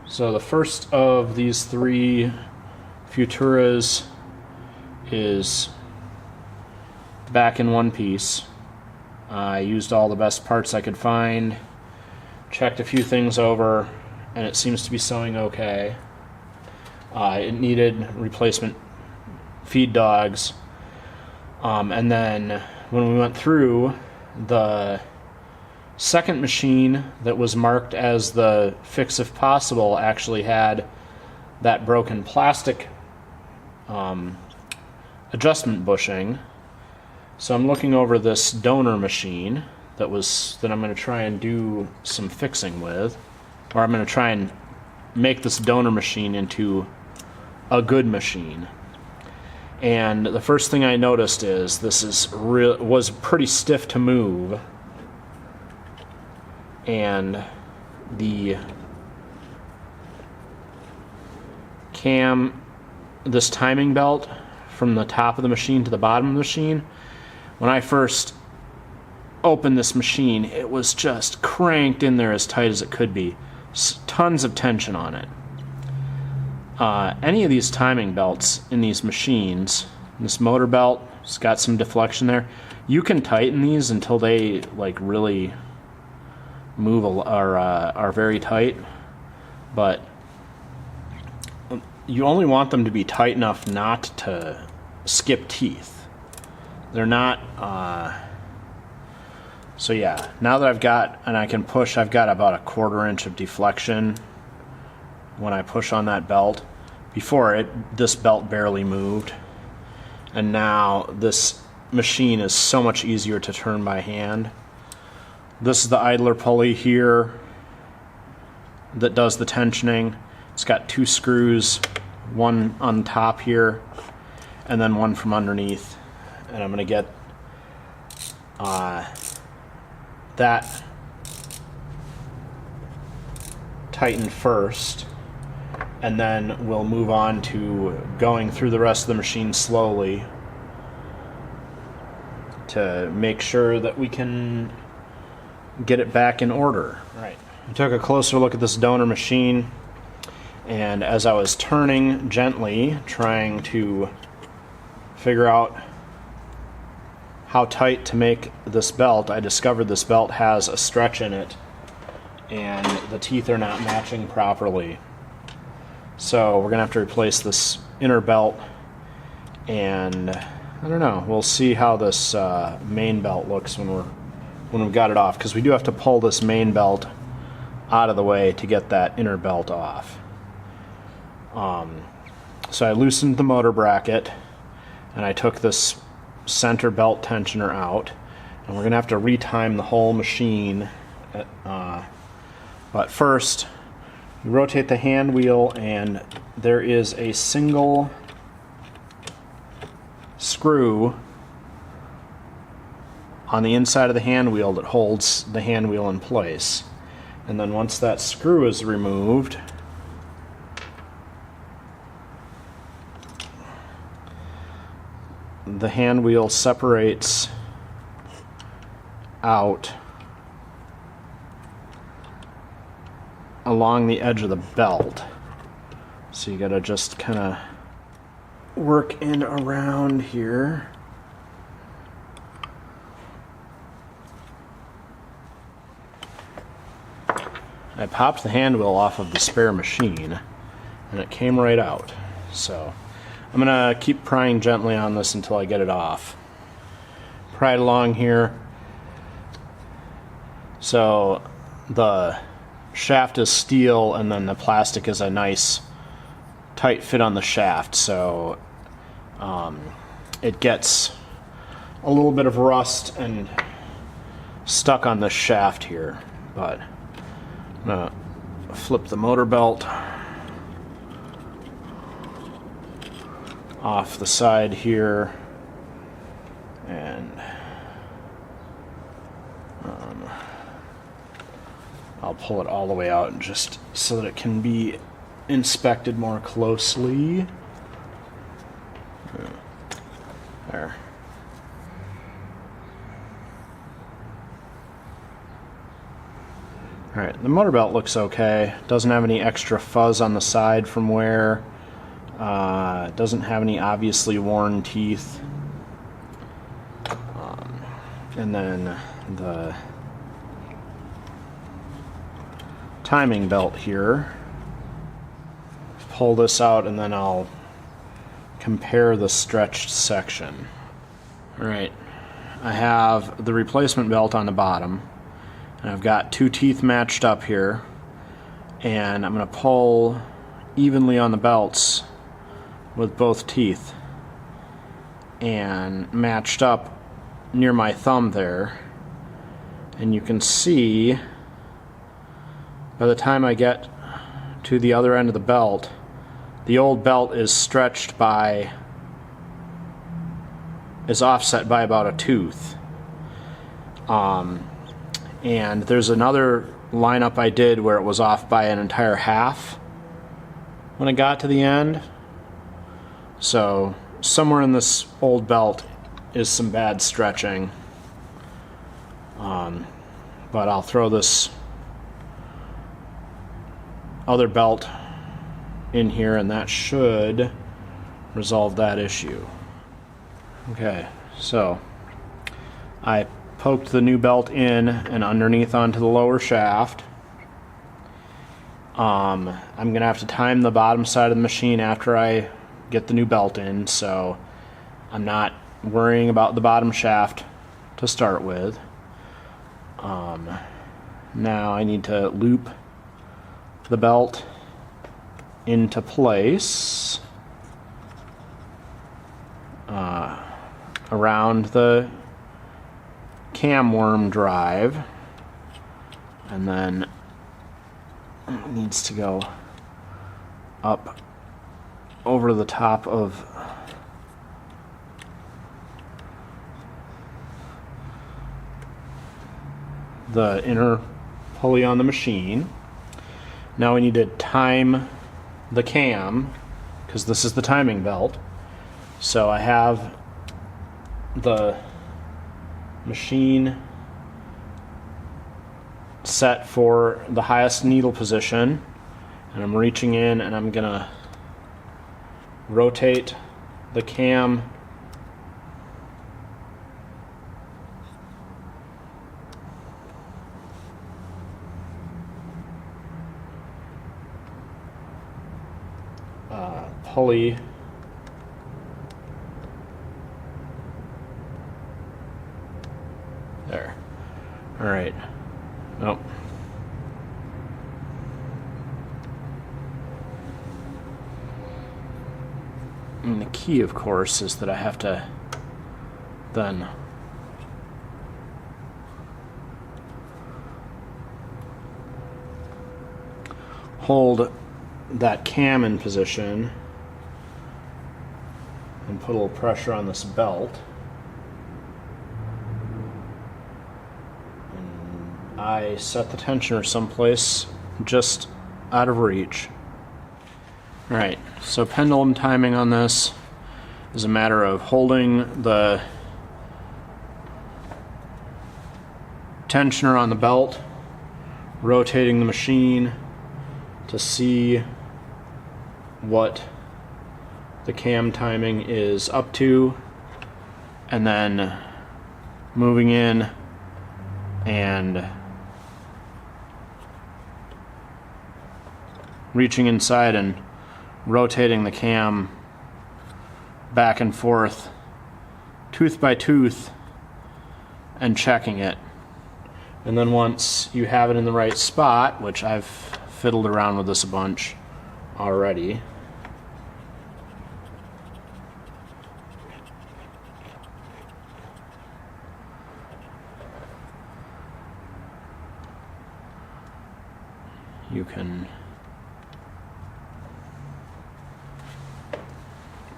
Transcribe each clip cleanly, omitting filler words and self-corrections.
So the first of these three Futuras is back in one piece. I used all the best parts I could find, checked a few things over, and it seems to be sewing okay. It needed replacement feed dogs, and then when we went through, the second machine that was marked as the fix if possible actually had that broken plastic adjustment bushing. So I'm looking over this donor machine that I'm going to try and do some fixing with, or I'm going to try and make this donor machine into a good machine. And the first thing I noticed is this was pretty stiff to move, and the this timing belt from the top of the machine to the bottom of the machine, when I first opened this machine, it was just cranked in there as tight as it could be. Tons of tension on it. Any of these timing belts in these machines, this motor belt, it's got some deflection there. You can tighten these until they like really move or are very tight, but you only want them to be tight enough not to skip teeth. They're not, so yeah, now that I can push, I've got about 1/4 inch of deflection when I push on that belt. Before this belt barely moved, and now this machine is so much easier to turn by hand. This is the idler pulley here that does the tensioning. It's got 2 screws, one on top here, and then one from underneath. And I'm going to get that tightened first, and then we'll move on to going through the rest of the machine slowly to make sure that we can get it back in order. Right. I took a closer look at this donor machine, and as I was turning gently, trying to figure out how tight to make this belt, I discovered this belt has a stretch in it and the teeth are not matching properly. So we're gonna have to replace this inner belt, and I don't know, we'll see how this main belt looks when we've got it off, because we do have to pull this main belt out of the way to get that inner belt off. So I loosened the motor bracket, and I took this center belt tensioner out, and we're gonna have to retime the whole machine. But first, you rotate the hand wheel, and there is a single screw on the inside of the hand wheel that holds the hand wheel in place. And then once that screw is removed, the hand wheel separates out along the edge of the belt. So you gotta just kind of work in around here. I popped the hand wheel off of the spare machine, and it came right out. So I'm gonna keep prying gently on this until I get it off. Pry it along here. So the shaft is steel, and then the plastic is a nice tight fit on the shaft, so it gets a little bit of rust and stuck on the shaft here. But I'm gonna flip the motor belt off the side here, and I'll pull it all the way out just so that it can be inspected more closely. There. Alright, the motor belt looks okay. Doesn't have any extra fuzz on the side from wear. Doesn't have any obviously worn teeth. And then the timing belt here. Pull this out and then I'll compare the stretched section. Alright, I have the replacement belt on the bottom. And I've got two teeth matched up here. And I'm going to pull evenly on the belts with both teeth. And matched up near my thumb there. And you can see by the time I get to the other end of the belt, the old belt is stretched by, is offset by about a tooth. And there's another lineup I did where it was off by an entire half when it got to the end. So somewhere in this old belt is some bad stretching. But I'll throw this other belt in here and that should resolve that issue. Okay, so I poked the new belt in and underneath onto the lower shaft. I'm gonna have to time the bottom side of the machine after I get the new belt in, so I'm not worrying about the bottom shaft to start with. Now I need to loop the belt into place around the cam worm drive, and then it needs to go up over the top of the inner pulley on the machine. Now we need to time the cam, because this is the timing belt. So I have the machine set for the highest needle position, and I'm reaching in and I'm gonna rotate the cam pulley there. All right. Oh. And the key, of course, is that I have to then hold that cam in position and put a little pressure on this belt. And I set the tensioner someplace just out of reach. Alright, so pendulum timing on this is a matter of holding the tensioner on the belt, rotating the machine to see what the cam timing is up to, and then moving in and reaching inside and rotating the cam back and forth, tooth by tooth, and checking it. And then once you have it in the right spot, which I've fiddled around with this a bunch already, you can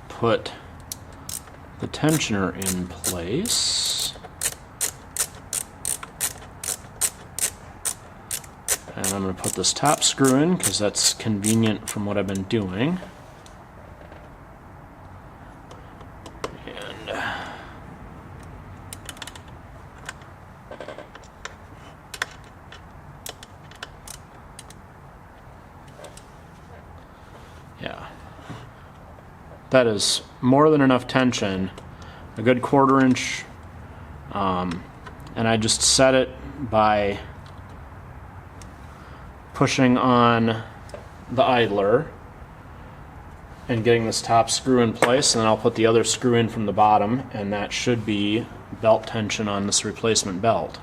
put the tensioner in place, and I'm going to put this top screw in because that's convenient from what I've been doing. And Yeah. That is more than enough tension. A good 1/4 inch. And I just set it by pushing on the idler and getting this top screw in place, and then I'll put the other screw in from the bottom, and that should be belt tension on this replacement belt.